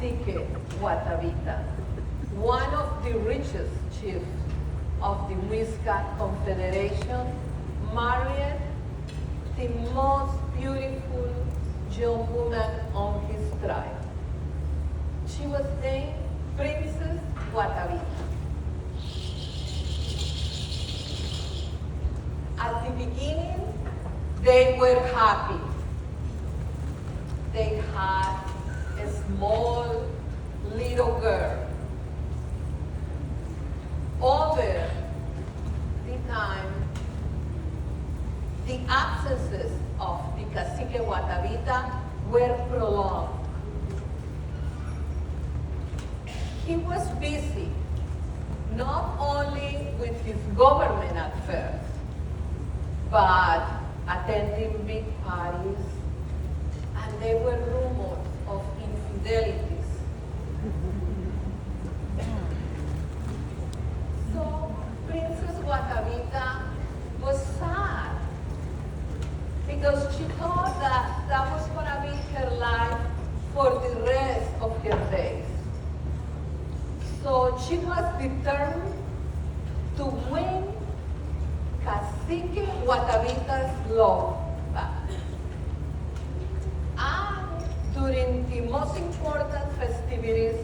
Cacique Guatavita, one of the richest chiefs of the Muisca Confederation, married the most beautiful young woman on his tribe. She was named Princess Guatavita. At the beginning, they were happy. They had a small little girl. Over the time, the absences of the Cacique Guatavita were prolonged. He was busy not only with his government affairs, but attending big parties, and there were rumors of infidelities. So Princess Guatavita was sad because she thought that that was going to be her life for the rest of her days. So she was determined to win Cacique Guatavita's love back. And during the most important festivities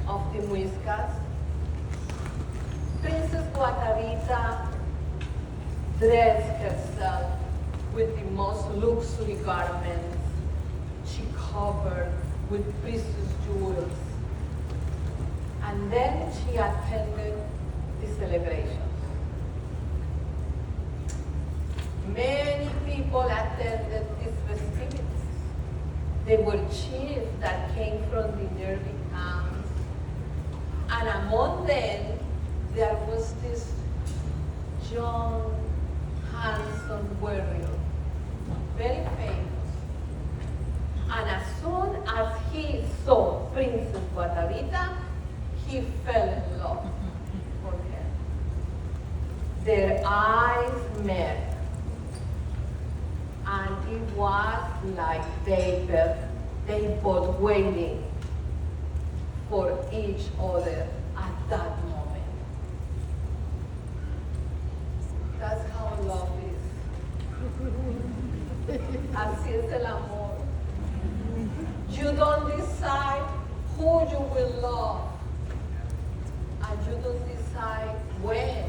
of the Muiscas, Princess Guatavita dressed herself with the most luxury garments. She covered with precious jewels. And then she attended the celebrations. Many people attended these festivities. They were chiefs that came from the nearby towns. And among them, there was this young, handsome warrior, very famous. And as soon as he saw Princess Guatavita, he fell in love with her. Their eyes met, and it was like they both waiting for each other at that moment. That's how love is. Así es el amor. You don't decide who you will love, and you don't decide when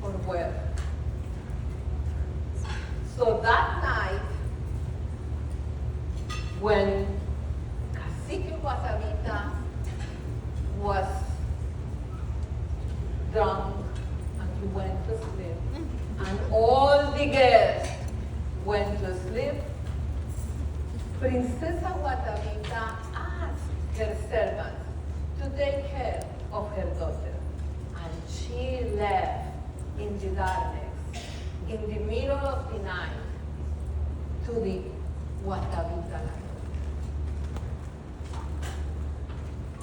or where. So that night, when Cacique Guatavita was drunk and he went to sleep, and all the guests went to sleep, Princesa Guatavita asked her servants to take care of her daughter. And she left in the darkness, in the middle of the night, to the Guatavita land.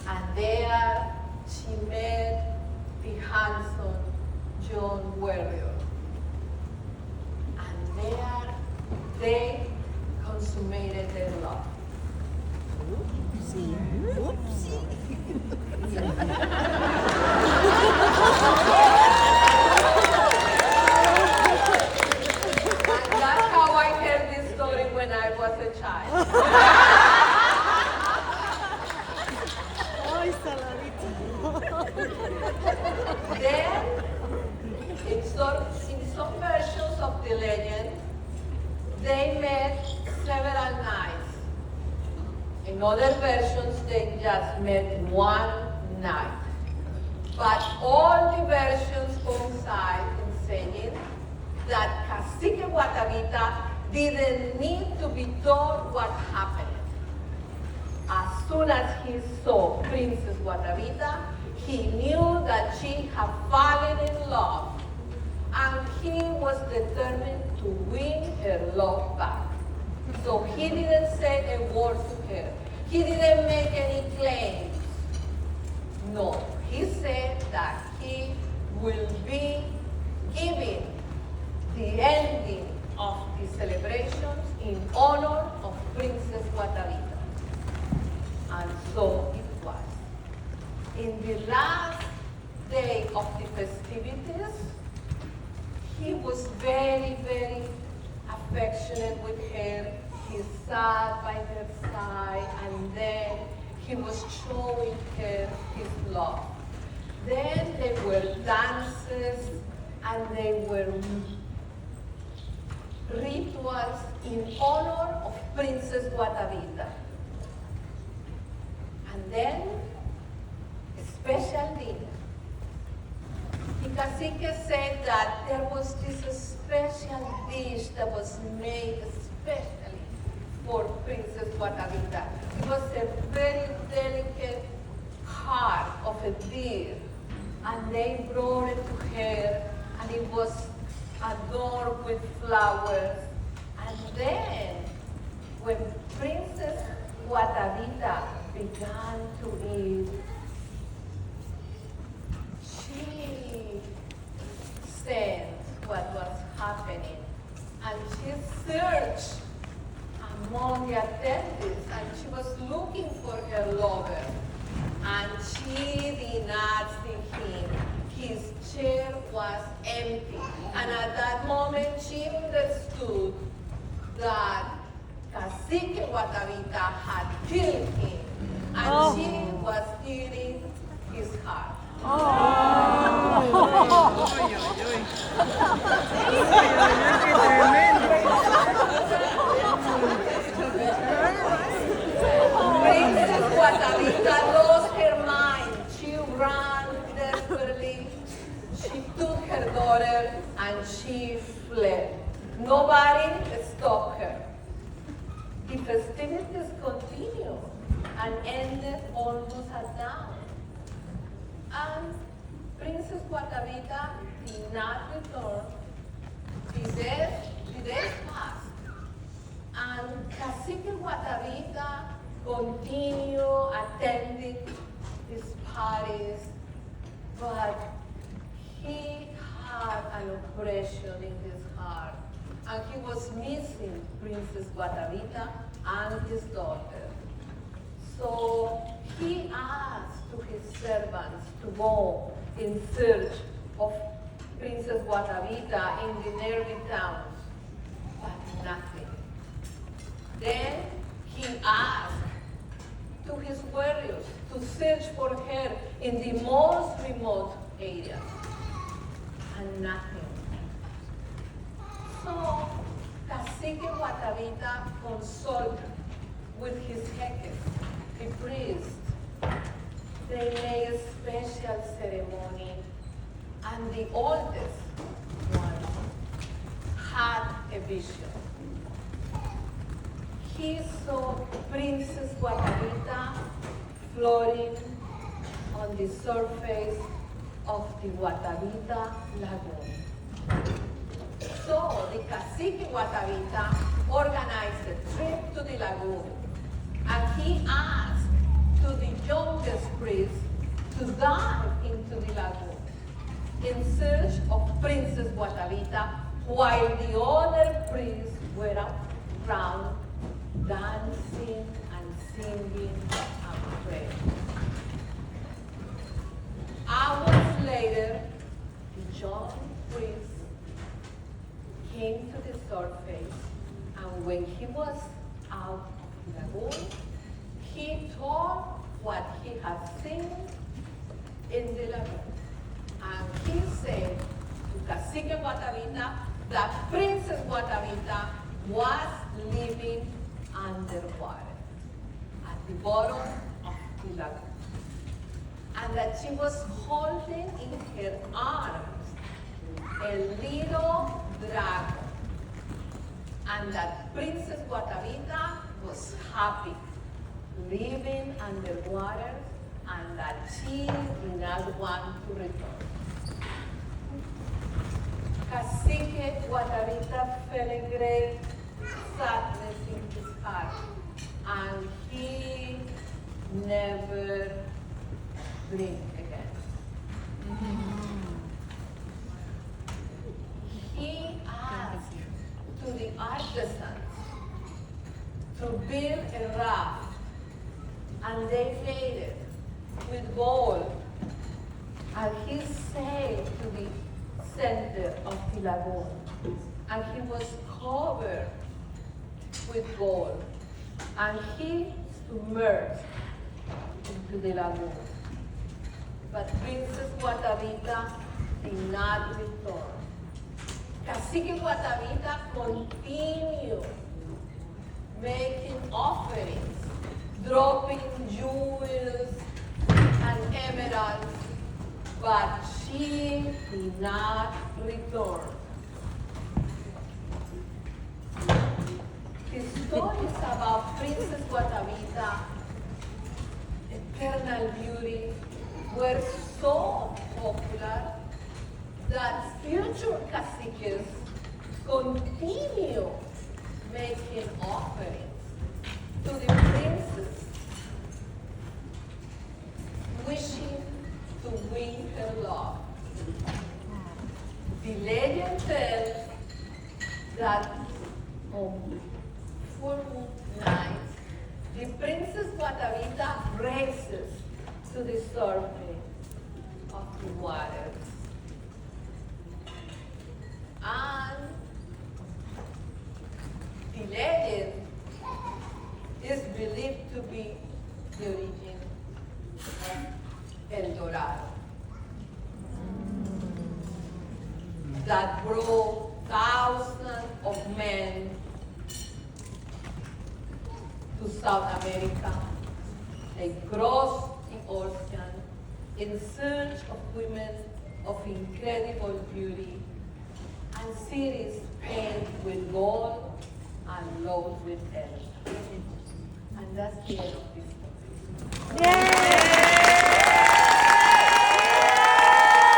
And there she met the handsome young warrior. And there they consummated their love. Oopsie. Oopsie. And that's how I heard this story when I was a child. Ay, saladito. Then, in some versions of the legend, they met several nights. In other versions, they just met one night. But all the versions coincide in saying that Cacique Guatavita didn't need to be told what happened. As soon as he saw Princess Guatavita, he knew that she had fallen in love, and he was determined to win her love back. So he didn't say a word to her. He didn't make any claims. No, he said that he will be giving the ending of the celebrations in honor of Princess Guatavita. And so it in the last day of the festivities, he was very, very affectionate with her. He sat by her side, and then he was showing her his love. Then there were dances, and there were rituals in honor of Princess Guatavita. And then, a special dinner. The cacique said that there was this special dish that was made especially for Princess Guatavita. It was a very delicate heart of a deer, and they brought it to her, and it was adorned with flowers. And then, when Princess Guatavita began to eat, she sensed what was happening, and she searched among the attendees, and she was looking for her lover, and she did not see him. His chair was empty, and at that moment she understood that Cacique Guatavita had killed him, and she was eating his heart. Princess Guatavita lost her mind. She ran desperately. She took her daughter and she fled. Nobody stopped her. The festivities continued and ended almost at dawn. And Princess Guatavita did not return. The days passed. And Cacique Guatavita continued attending these parties, but he had an oppression in his heart, and he was missing Princess Guatavita and his daughter. So he asked to his servants to go in search of Princess Guatavita in the nearby towns, but nothing. Then he asked to his warriors to search for her in the most remote areas, and nothing. So Cacique Guatavita consulted with his heques, the priest. They made a special ceremony, and the oldest one had a vision. He saw Princess Guatavita floating on the surface of the Guatavita lagoon. So the Cacique Guatavita organized a trip to the lagoon, and he asked to the youngest priest to dive into the lagoon in search of Princess Guatavita, while the other priests were around dancing and singing and praying. Hours later, the young priest came to the surface, and when he was out of the lagoon, he told what he had seen in the lagoon. And he said to Cacique Guatavita that Princess Guatavita was living underwater at the bottom of the lagoon, and that she was holding in her arms a little dragon, and that Princess Guatavita was happy living underwater, and that she did not want to return. Cacique Guatavita felt a great sadness in his heart, and he never drank again. He asked to the artisans to build a raft, and they made it. with gold, and he sailed to the center of the lagoon, and he was covered with gold, and he submerged into the lagoon. But Princess Guatavita did not return. Cacique Guatavita continued making offerings, dropping jewels and emeralds, but she did not return. The stories about Princess Guatavita, eternal beauty, were so popular that future caciques continue making offerings to the princess, wishing to win her love. The legend tells that on full moon night, the Princess Guatavita races to the surface of the waters. And the legend is believed to be the origin of El Dorado, that brought thousands of men to South America. They crossed the ocean in search of women of incredible beauty and cities painted with gold and loaded with earth. And that's the end of this story.